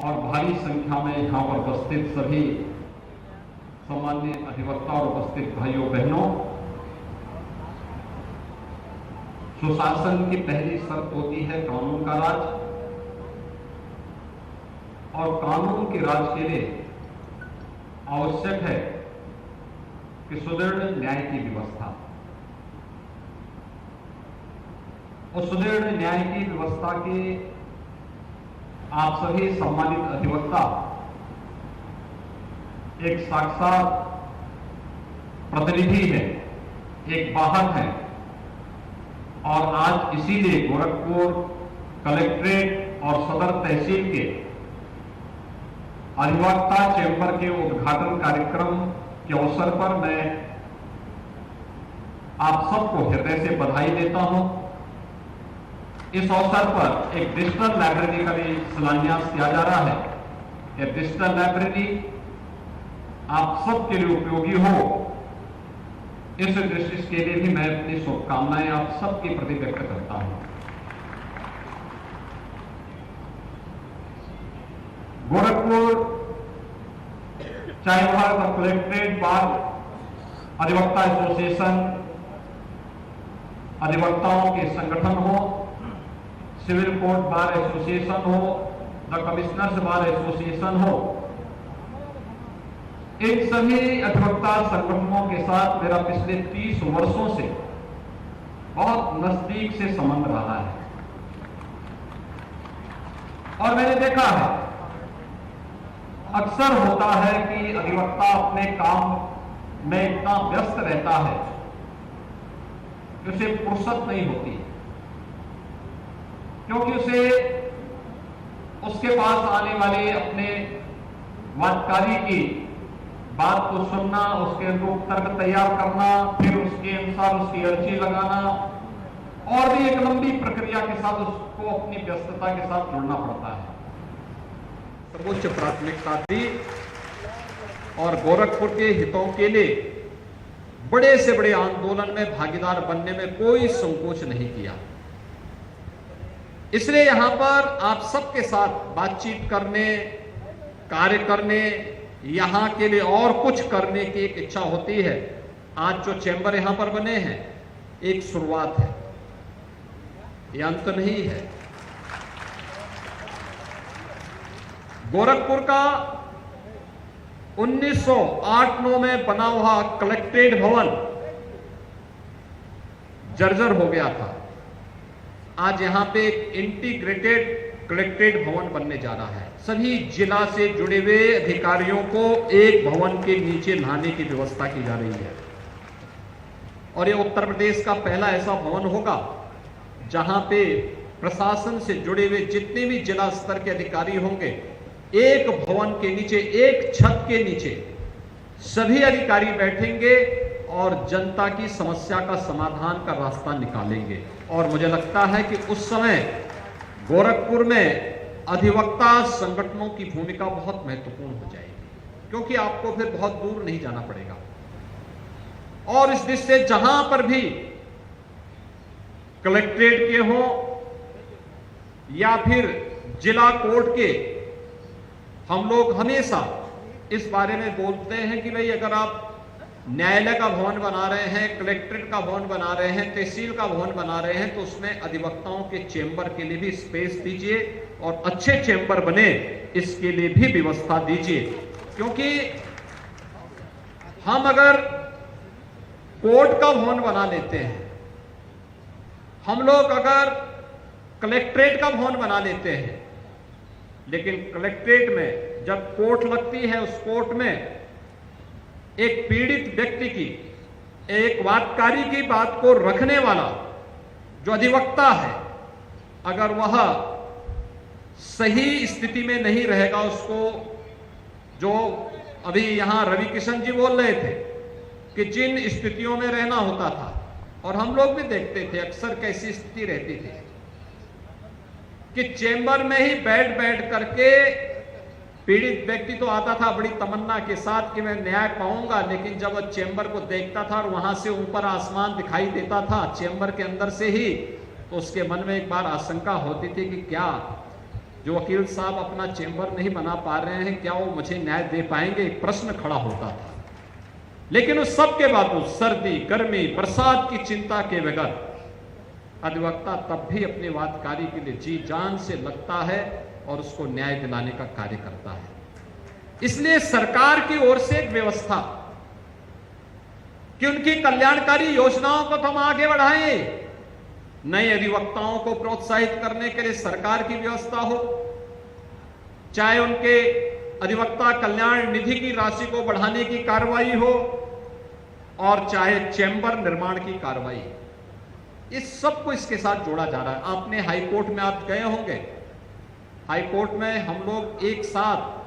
और भारी संख्या में यहाँ पर उपस्थित सभी सम्मान्य अधिवक्ता और उपस्थित भाइयों बहनों, सुशासन की पहली शर्त होती है कानून का राज, और कानून के राज के लिए आवश्यक है कि सुदृढ़ न्याय की व्यवस्था। और सुदृढ़ न्याय की व्यवस्था के आप सभी सम्मानित अधिवक्ता एक साक्षात प्रतिनिधि है, एक वाहक है, और आज इसीलिए गोरखपुर कलेक्ट्रेट और सदर तहसील के अधिवक्ता चैंबर के उद्घाटन कार्यक्रम के अवसर पर मैं आप सबको हृदय से बधाई देता हूं। इस अवसर पर एक डिजिटल लाइब्रेरी का भी शिलान्यास किया जा रहा है। यह डिजिटल लाइब्रेरी आप सबके लिए उपयोगी हो, इस दृष्टि के लिए भी मैं अपनी शुभकामनाएं आप सबके प्रति व्यक्त करता हूं। गोरखपुर चाहे वह कलेक्ट्रेट बार अधिवक्ता एसोसिएशन, अधिवक्ताओं के संगठन हो, सिविल कोर्ट बार एसोसिएशन हो, द कमिश्नर्स बार एसोसिएशन हो, इन सभी अधिवक्ता संगठनों के साथ मेरा पिछले 30 वर्षों से बहुत नजदीक से संबंध रहा है। और मैंने देखा है, अक्सर होता है कि अधिवक्ता अपने काम में इतना व्यस्त रहता है कि उसे फुर्सत नहीं होती, क्योंकि उसे उसके पास आने वाले अपने वादकारी की बात को सुनना, उसके अनुरूप तर्क तैयार करना, फिर उसके अनुसार उसकी अर्जी लगाना, और भी एक लंबी प्रक्रिया के साथ उसको अपनी व्यस्तता के साथ जुड़ना पड़ता है। सर्वोच्च प्राथमिकता दी और गोरखपुर के हितों के लिए बड़े से बड़े आंदोलन में भागीदार बनने में कोई संकोच नहीं किया। इसलिए यहां पर आप सबके साथ बातचीत करने, कार्य करने, यहां के लिए और कुछ करने की एक इच्छा होती है। आज जो चैंबर यहां पर बने हैं, एक शुरुआत है, यह अंत नहीं है। गोरखपुर का 1908-9 में बना हुआ कलेक्ट्रेट भवन जर्जर हो गया था। आज यहां पे एक इंटीग्रेटेड कलेक्ट्रेट भवन बनने जा रहा है। सभी जिला से जुड़े हुए अधिकारियों को एक भवन के नीचे लाने की व्यवस्था की जा रही है, और यह उत्तर प्रदेश का पहला ऐसा भवन होगा जहां पे प्रशासन से जुड़े हुए जितने भी जिला स्तर के अधिकारी होंगे, एक भवन के नीचे, एक छत के नीचे सभी अधिकारी बैठेंगे और जनता की समस्या का समाधान का रास्ता निकालेंगे। और मुझे लगता है कि उस समय गोरखपुर में अधिवक्ता संगठनों की भूमिका बहुत महत्वपूर्ण हो जाएगी, क्योंकि आपको फिर बहुत दूर नहीं जाना पड़ेगा। और इस दृष्टि से जहां पर भी कलेक्ट्रेट के हो या फिर जिला कोर्ट के, हम लोग हमेशा इस बारे में बोलते हैं कि भाई अगर आप न्यायालय का भवन बना रहे हैं, कलेक्ट्रेट का भवन बना रहे हैं, तहसील का भवन बना रहे हैं, तो उसमें अधिवक्ताओं के चेंबर के लिए भी स्पेस दीजिए, और अच्छे चेंबर बने इसके लिए भी व्यवस्था दीजिए। क्योंकि हम अगर कोर्ट का भवन बना लेते हैं, हम लोग अगर कलेक्ट्रेट का भवन बना लेते हैं, लेकिन कलेक्ट्रेट में जब कोर्ट लगती है, उस कोर्ट में एक पीड़ित व्यक्ति की, एक वादकारी की बात को रखने वाला जो अधिवक्ता है, अगर वह सही स्थिति में नहीं रहेगा, उसको जो अभी यहां रवि किशन जी बोल रहे थे कि जिन स्थितियों में रहना होता था, और हम लोग भी देखते थे अक्सर कैसी स्थिति रहती थी कि चेंबर में ही बैठ बैठ करके पीड़ित व्यक्ति तो आता था बड़ी तमन्ना के साथ कि मैं न्याय पाऊंगा, लेकिन जब वह चेंबर को देखता था और वहां से ऊपर आसमान दिखाई देता था चेंबर के अंदर से ही, तो उसके मन में एक बार आशंका होती थी कि क्या जो वकील साहब अपना चेंबर नहीं बना पा रहे हैं, क्या वो मुझे न्याय दे पाएंगे, एक प्रश्न खड़ा होता था। लेकिन उस सब के बावजूद सर्दी, गर्मी, बरसात की चिंता के बगैर अधिवक्ता तब भी अपने वादकारी के लिए जी जान से लगता है और उसको न्याय दिलाने का कार्य करता है। इसलिए सरकार की ओर से एक व्यवस्था कि उनकी कल्याणकारी योजनाओं को तो हम आगे बढ़ाएं, नए अधिवक्ताओं को प्रोत्साहित करने के लिए सरकार की व्यवस्था हो, चाहे उनके अधिवक्ता कल्याण निधि की राशि को बढ़ाने की कार्रवाई हो और चाहे चैम्बर निर्माण की कार्रवाई, इस सब को इसके साथ जोड़ा जा रहा है। आपने हाईकोर्ट में आप गए होंगे, हाईकोर्ट में हम लोग एक साथ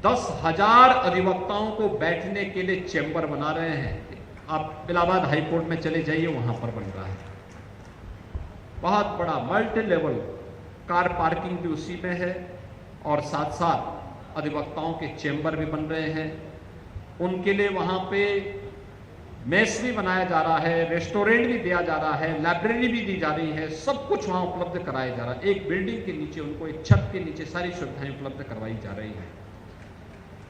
10,000 अधिवक्ताओं को बैठने के लिए चैम्बर बना रहे हैं। आप इलाहाबाद हाईकोर्ट में चले जाइए, वहां पर बन रहा है बहुत बड़ा मल्टी लेवल, कार पार्किंग भी उसी में है और साथ साथ अधिवक्ताओं के चैम्बर भी बन रहे हैं। उनके लिए वहां पे मेस भी बनाया जा रहा है, रेस्टोरेंट भी दिया जा रहा है, लाइब्रेरी भी दी जा रही है, सब कुछ वहां उपलब्ध कराया जा रहा है। एक बिल्डिंग के नीचे उनको, एक छत के नीचे सारी सुविधाएं उपलब्ध करवाई जा रही है।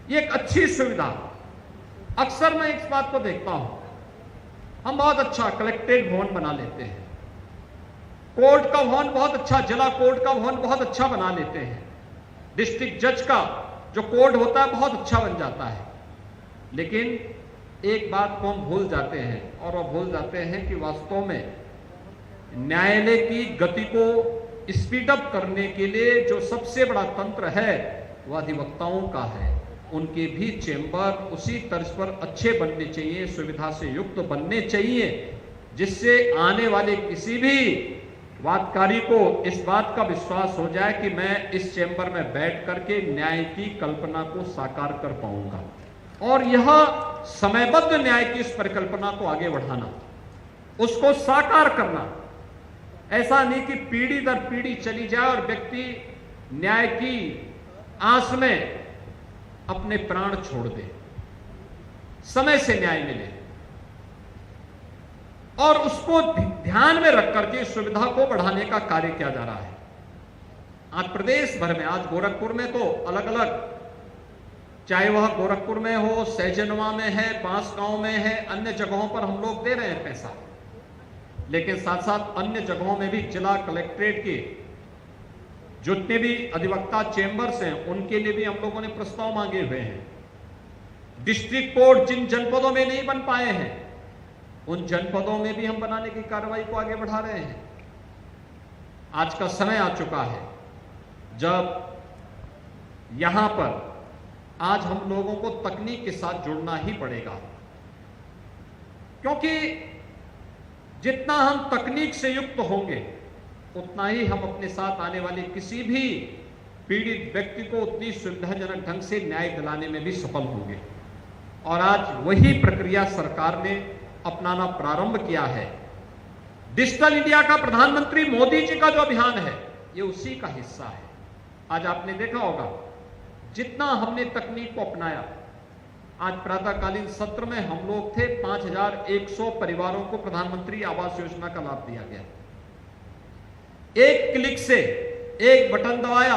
ये एक अच्छी सुविधा। अक्सर मैं इस बात को देखता हूं, हम बहुत अच्छा कलेक्ट्रेट भवन बना लेते हैं, कोर्ट का भवन बहुत अच्छा, जिला कोर्ट का भवन बहुत अच्छा बना लेते हैं, डिस्ट्रिक्ट जज का जो कोर्ट होता है बहुत अच्छा बन जाता है। लेकिन एक बात को हम भूल जाते हैं, और वो भूल जाते हैं कि वास्तव में न्यायालय की गति को स्पीड अप करने के लिए जो सबसे बड़ा तंत्र है वह अधिवक्ताओं का है। उनके भी चैम्बर उसी तर्ज पर अच्छे बनने चाहिए, सुविधा से युक्त बनने चाहिए, जिससे आने वाले किसी भी वादकारी को इस बात का विश्वास हो जाए कि मैं इस चैम्बर में बैठ करके न्याय की कल्पना को साकार कर पाऊंगा। और यह समयबद्ध न्याय की इस परिकल्पना को आगे बढ़ाना, उसको साकार करना, ऐसा नहीं कि पीढ़ी दर पीढ़ी चली जाए और व्यक्ति न्याय की आस में अपने प्राण छोड़ दे। समय से न्याय मिले और उसको ध्यान में रख करके सुविधा को बढ़ाने का कार्य किया जा रहा है। आज प्रदेश भर में, आज गोरखपुर में तो अलग अलग, चाहे वह गोरखपुर में हो, सैजनवा में है, बांसगांव में है, अन्य जगहों पर हम लोग दे रहे हैं पैसा, लेकिन साथ साथ अन्य जगहों में भी जिला कलेक्ट्रेट के जितने भी अधिवक्ता चैम्बर्स हैं उनके लिए भी हम लोगों ने प्रस्ताव मांगे हुए हैं। डिस्ट्रिक्ट कोर्ट जिन जनपदों में नहीं बन पाए हैं उन जनपदों में भी हम बनाने की कार्रवाई को आगे बढ़ा रहे हैं। आज का समय आ चुका है जब यहां पर आज हम लोगों को तकनीक के साथ जुड़ना ही पड़ेगा, क्योंकि जितना हम तकनीक से युक्त होंगे उतना ही हम अपने साथ आने वाले किसी भी पीड़ित व्यक्ति को उतनी सुविधाजनक ढंग से न्याय दिलाने में भी सफल होंगे। और आज वही प्रक्रिया सरकार ने अपनाना प्रारंभ किया है। डिजिटल इंडिया का प्रधानमंत्री मोदी जी का जो अभियान है ये उसी का हिस्सा है। आज आपने देखा होगा जितना हमने तकनीक को अपनाया, आज प्रातःकालीन सत्र में हम लोग थे 5,100 परिवारों को प्रधानमंत्री आवास योजना का लाभ दिया गया। एक क्लिक से एक बटन दबाया,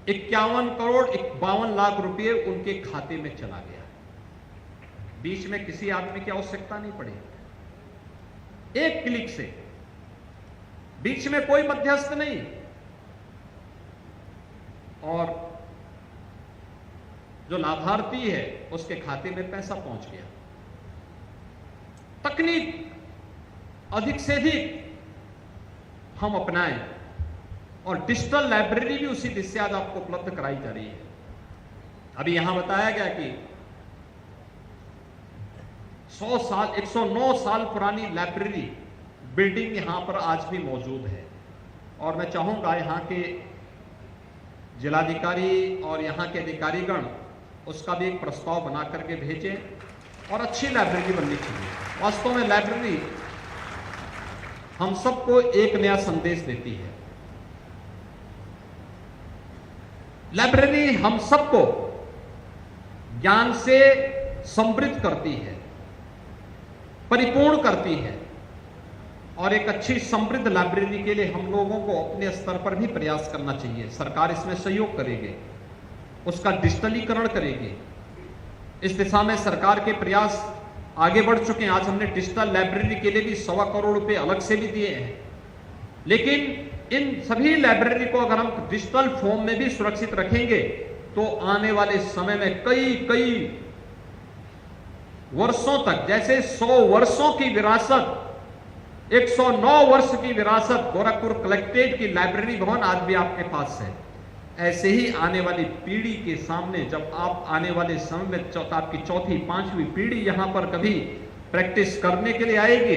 51 करोड़ 52 लाख रुपए उनके खाते में चला गया। बीच में किसी आदमी की आवश्यकता नहीं पड़ी, एक क्लिक से, बीच में कोई मध्यस्थ नहीं, और जो लाभार्थी है उसके खाते में पैसा पहुंच गया। तकनीक अधिक से अधिक हम अपनाएं और डिजिटल लाइब्रेरी भी उसी दिशा से आज आपको उपलब्ध कराई जा रही है। अभी यहां बताया गया कि 100 साल 109 साल पुरानी लाइब्रेरी बिल्डिंग यहां पर आज भी मौजूद है, और मैं चाहूंगा यहां के जिलाधिकारी और यहां के अधिकारीगण उसका भी एक प्रस्ताव बना करके भेजें, और अच्छी लाइब्रेरी बननी चाहिए। वास्तव में लाइब्रेरी हम सबको एक नया संदेश देती है। लाइब्रेरी हम सबको ज्ञान से समृद्ध करती है, परिपूर्ण करती है, और एक अच्छी समृद्ध लाइब्रेरी के लिए हम लोगों को अपने स्तर पर भी प्रयास करना चाहिए। सरकार इसमें सहयोग करेगी, उसका डिजिटलीकरण करेगी। इस दिशा में सरकार के प्रयास आगे बढ़ चुके हैं। आज हमने डिजिटल लाइब्रेरी के लिए भी 1.25 करोड़ रुपए अलग से भी दिए हैं। लेकिन इन सभी लाइब्रेरी को अगर हम डिजिटल फॉर्म में भी सुरक्षित रखेंगे तो आने वाले समय में कई वर्षों तक, जैसे 100 वर्षों की विरासत, 109 वर्ष की विरासत गोरखपुर कलेक्ट्रेट की लाइब्रेरी भवन आज भी आपके पास है, ऐसे ही आने वाली पीढ़ी के सामने, जब आप आने वाले समय में आपकी चौथी 5वीं पीढ़ी यहां पर कभी प्रैक्टिस करने के लिए आएगी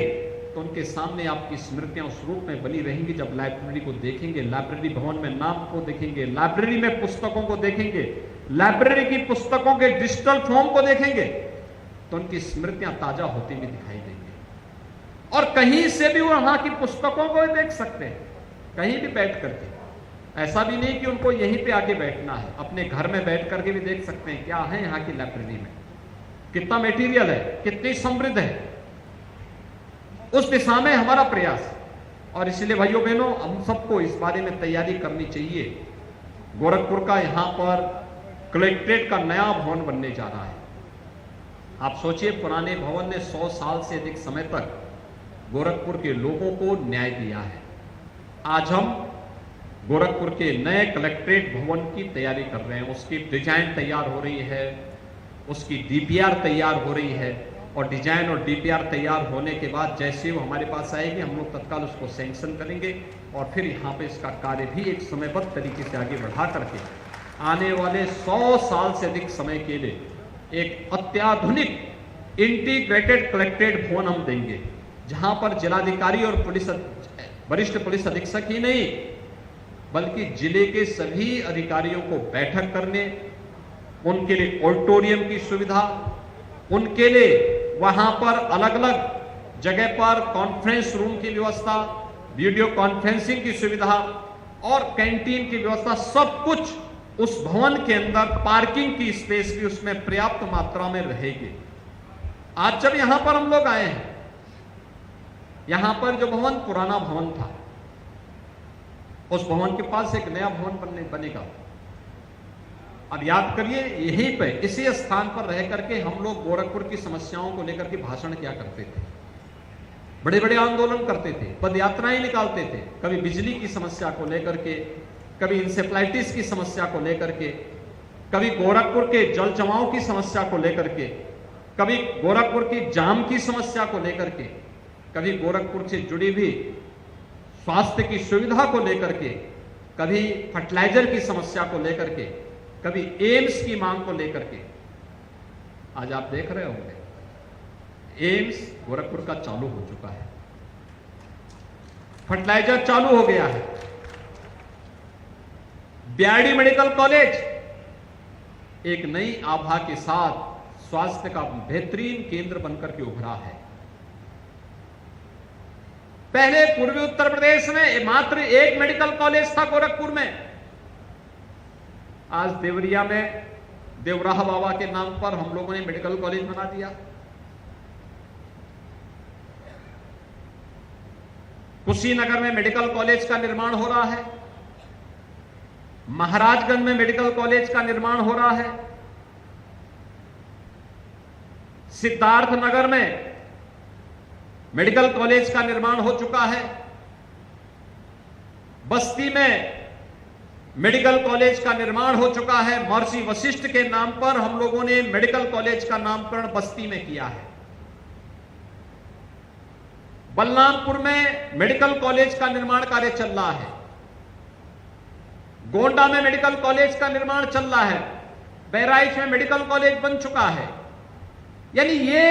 तो उनके सामने आपकी स्मृतियां उस रूप में बनी रहेंगी। जब लाइब्रेरी को देखेंगे, लाइब्रेरी भवन में नाम को देखेंगे, लाइब्रेरी में पुस्तकों को देखेंगे, लाइब्रेरी की पुस्तकों के डिजिटल फॉर्म को देखेंगे तो उनकी स्मृतियां ताजा होती हुई दिखाई देंगी। और कहीं से भी वो वहां की पुस्तकों को देख सकते हैं, कहीं भी बैठ करके। ऐसा भी नहीं कि उनको यहीं पे आके बैठना है, अपने घर में बैठ करके भी देख सकते हैं क्या है यहाँ की लाइब्रेरी में, कितना मटेरियल है, कितनी समृद्ध है। उस दिशा में हमारा प्रयास, और इसलिए भाइयों बहनों हम सबको इस बारे में तैयारी करनी चाहिए। गोरखपुर का यहाँ पर कलेक्ट्रेट का नया भवन बनने जा रहा है। आप सोचिए, पुराने भवन ने 100 साल से अधिक समय तक गोरखपुर के लोगों को न्याय दिया है। आज हम गोरखपुर के नए कलेक्ट्रेट भवन की तैयारी कर रहे हैं। उसकी डिजाइन तैयार हो रही है, उसकी डीपीआर तैयार हो रही है, और डिजाइन और डीपीआर तैयार होने के बाद जैसे वो हमारे पास आएगी हम लोग तत्काल उसको सैंक्शन करेंगे और फिर यहाँ पे इसका कार्य भी एक समयबद्ध तरीके से आगे बढ़ा करके आने वाले 100 साल से अधिक समय के लिए एक अत्याधुनिक इंटीग्रेटेड कलेक्ट्रेट भवन हम देंगे, जहां पर जिलाधिकारी और वरिष्ठ पुलिस अधीक्षक ही नहीं बल्कि जिले के सभी अधिकारियों को बैठक करने, उनके लिए ऑडिटोरियम की सुविधा, उनके लिए वहां पर अलग अलग जगह पर कॉन्फ्रेंस रूम की व्यवस्था, वीडियो कॉन्फ्रेंसिंग की सुविधा और कैंटीन की व्यवस्था, सब कुछ उस भवन के अंदर। पार्किंग की स्पेस भी उसमें पर्याप्त मात्रा में रहेगी। आज जब यहां पर हम लोग आए हैं, यहां पर जो भवन पुराना भवन था, उस भवन के पास एक नया भवन बनेगा। अब याद करिए, यहीं पे इसी स्थान पर रह करके हम लोग गोरखपुर की समस्याओं को लेकर के भाषण क्या करते थे, बड़े बड़े आंदोलन करते थे, पद यात्राएं निकालते थे, कभी बिजली की समस्या को लेकर के, कभी इंसेफ्लाइटिस की समस्या को लेकर के, कभी गोरखपुर के जल जमाव की समस्या को लेकर के, कभी गोरखपुर की जाम की समस्या को लेकर के, कभी गोरखपुर से जुड़ी हुई स्वास्थ्य की सुविधा को लेकर के, कभी फर्टिलाइजर की समस्या को लेकर के, कभी एम्स की मांग को लेकर के। आज आप देख रहे होंगे एम्स गोरखपुर का चालू हो चुका है, फर्टिलाइजर चालू हो गया है, बीआरडी मेडिकल कॉलेज एक नई आभा के साथ स्वास्थ्य का बेहतरीन केंद्र बनकर के उभरा है। पहले पूर्वी उत्तर प्रदेश में मात्र एक मेडिकल कॉलेज था गोरखपुर में। आज देवरिया में देवराह बाबा के नाम पर हम लोगों ने मेडिकल कॉलेज बना दिया। कुशीनगर में मेडिकल कॉलेज का निर्माण हो रहा है, महाराजगंज में मेडिकल कॉलेज का निर्माण हो रहा है, सिद्धार्थनगर में मेडिकल कॉलेज का निर्माण हो चुका है, बस्ती में मेडिकल कॉलेज का निर्माण हो चुका है। महर्षि वशिष्ठ के नाम पर हम लोगों ने मेडिकल कॉलेज का नामकरण बस्ती में किया है। बलरामपुर में मेडिकल कॉलेज का निर्माण कार्य चल रहा है, गोंडा में मेडिकल कॉलेज का निर्माण चल रहा है, बहराइच में मेडिकल कॉलेज बन चुका है। यानी ये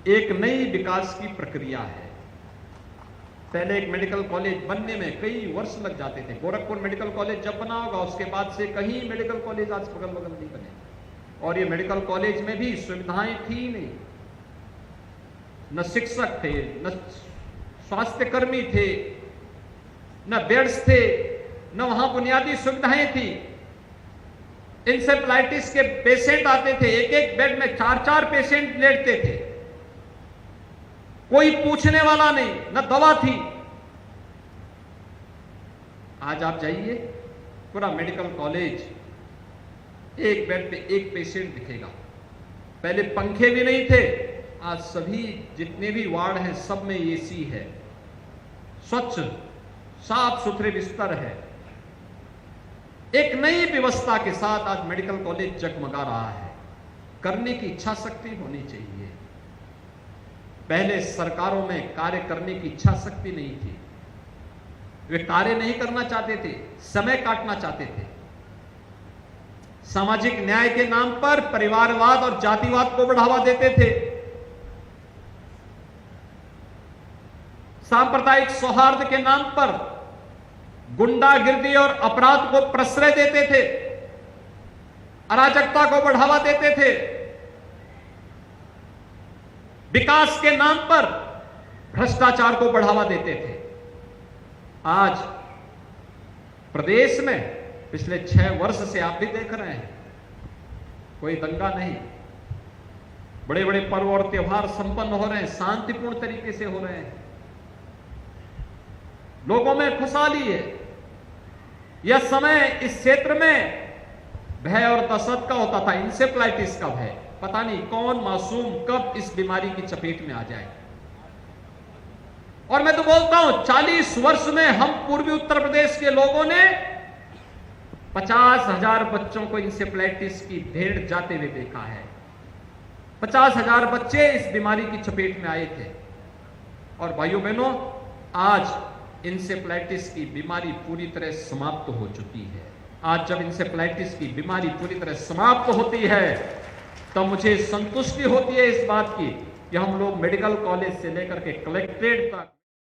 एक नई विकास की प्रक्रिया है। पहले एक मेडिकल कॉलेज बनने में कई वर्ष लग जाते थे। गोरखपुर मेडिकल कॉलेज जब बना होगा उसके बाद से कहीं मेडिकल कॉलेज आज बगल बगल नहीं बने, और ये मेडिकल कॉलेज में भी सुविधाएं थी नहीं, न शिक्षक थे, न स्वास्थ्य कर्मी थे, न बेड्स थे, न वहां बुनियादी सुविधाएं थी। इंसेफ्लाइटिस के पेशेंट आते थे, एक एक बेड में 4-4 पेशेंट लेटते थे। कोई पूछने वाला नहीं, न दवा थी। आज आप जाइए, पूरा मेडिकल कॉलेज एक बेड पे एक पेशेंट दिखेगा। पहले पंखे भी नहीं थे, आज सभी जितने भी वार्ड हैं सब में एसी है, स्वच्छ साफ सुथरे बिस्तर है। एक नई व्यवस्था के साथ आज मेडिकल कॉलेज जगमगा रहा है। करने की इच्छा शक्ति होनी चाहिए। पहले सरकारों में कार्य करने की इच्छा शक्ति नहीं थी, वे कार्य नहीं करना चाहते थे, समय काटना चाहते थे। सामाजिक न्याय के नाम पर परिवारवाद और जातिवाद को बढ़ावा देते थे। सांप्रदायिक सौहार्द के नाम पर गुंडागिर्दी और अपराध को प्रश्रय देते थे, अराजकता को बढ़ावा देते थे। विकास के नाम पर भ्रष्टाचार को बढ़ावा देते थे। आज प्रदेश में पिछले 6 वर्ष से आप भी देख रहे हैं, कोई दंगा नहीं, बड़े बड़े पर्व और त्योहार संपन्न हो रहे हैं, शांतिपूर्ण तरीके से हो रहे हैं, लोगों में खुशहाली है। यह समय इस क्षेत्र में भय और दहशत का होता था, इंसेफ्लाइटिस का भय। पता नहीं कौन मासूम कब इस बीमारी की चपेट में आ जाए। और मैं तो बोलता हूं 40 वर्ष में हम पूर्वी उत्तर प्रदेश के लोगों ने 50,000 बच्चों को इंसेफ्लाइटिस की भेड़ जाते हुए देखा है। 50,000 बच्चे इस बीमारी की चपेट में आए थे। और भाइयों बहनों, आज इंसेफ्लाइटिस की बीमारी पूरी तरह समाप्त हो चुकी है। आज जब इंसेफ्लाइटिस की बीमारी पूरी तरह समाप्त होती है तो मुझे संतुष्टि होती है इस बात की कि हम लोग मेडिकल कॉलेज से लेकर के कलेक्ट्रेट तक